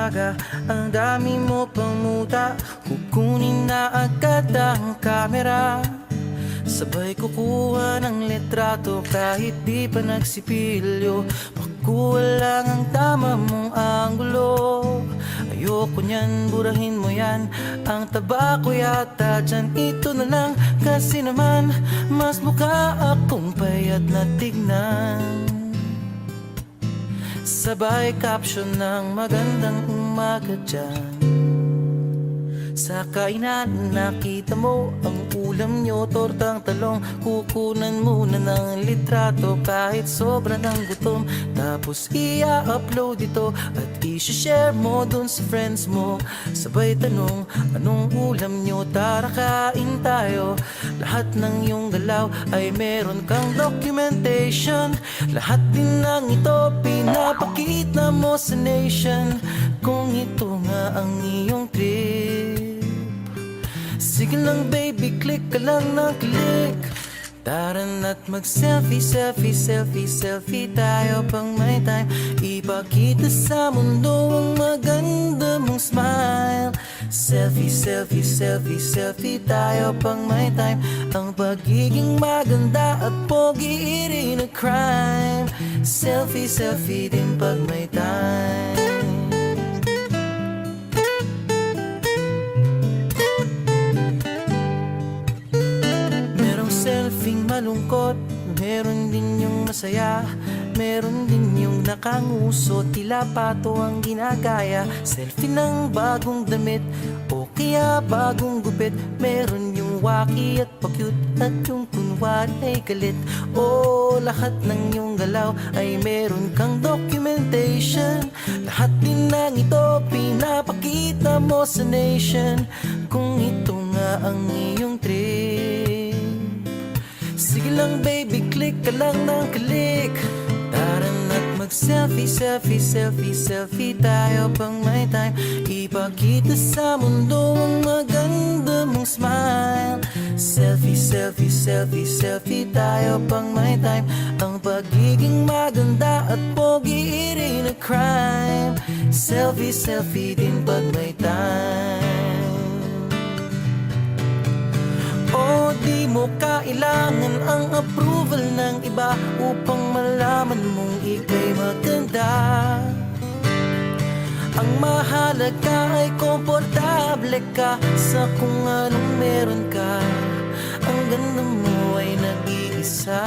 umaga, ang dami mo pang muta. Kukunin na agad ang kamera, sabay kukuha ng litrato kahit di pa nagsipilyo. Pakuha lang ang tama mong anggulo. Ayoko niyan, burahin mo yan. Ang taba ko yata dyan, ito na lang. Kasi naman, mas mukha akong payat na tignan. Sabay caption ng magandang umaga dyan. Sa kainan, nakita mo ang ulam nyo, tortang talong. Kukunan muna ng litrato kahit sobra ng gutom. Tapos i-upload ito at i-share mo dun sa friends mo. Sabay tanong, anong ulam nyo? Tara kain tayo. Lahat ng iyong galaw ay meron kang documentation. Lahat din ng ito pinapakita mo sa nation. Kung ito nga ang iyong trip, sige lang baby, click ka lang ng click. Tara na't mag-selfie, selfie, selfie, selfie tayo pang may time. Ipakita sa mundo ang maganda mong smile. Selfie, selfie, selfie, selfie tayo pang may time. Ang pagiging maganda at pogi rin na crime. Selfie, selfie din pag may time. Selfie malungkot, meron din yung masaya. Meron din yung nakanguso, tila pato ang ginagaya. Selfie ng bagong damit o kaya bagong gupit. Meron yung waki at pa-cute at yung kunwari ay galit. O lahat ng yung galaw ay meron kang documentation. Lahat din ng ito pinapakita mo sa nation. Kung ito nga ang iyong trip, sige lang baby, click ka lang ng click. Tara na't mag-selfie, selfie, selfie, selfie tayo pang may time. Ipakita sa mundo ang maganda mong smile. Selfie, selfie, selfie, selfie tayo pang may time. Ang pagiging maganda at pogi rin na crime. Selfie, selfie din pag may time. O di mo kailangan ang approval ng iba upang malaman mong ika'y maganda. Ang mahalaga ay komportable ka sa kung anong meron ka. Ang ganda mo ay nag-iisa.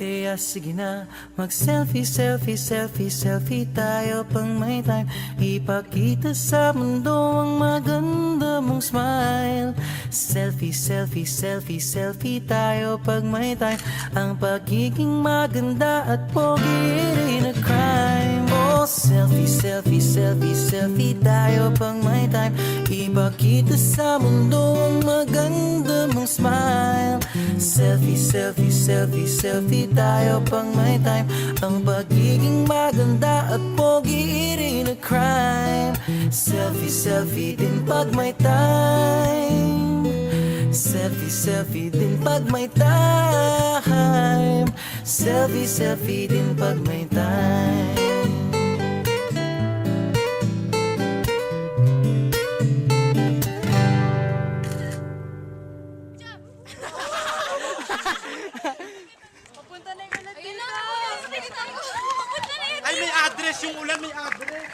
Kaya sige na, mag-selfie, selfie, selfie, selfie tayo pang may time. Ipakita sa mundo ang maganda mong smile. Selfie, selfie, selfie, selfie tayo pag may time. Ang pagiging maganda at pogi rin na crime. Oh, selfie, selfie, selfie, selfie tayo pang may time. Ipakita sa mundo ang maganda mong smile. Selfie, selfie, selfie, selfie tayo pang may time. Ang pagiging maganda at pogi rin na crime. Selfie, selfie din pag may time. Selfie, selfie din pag may time. Selfie, selfie din pag may time. Ay, may address yung ulan, may address.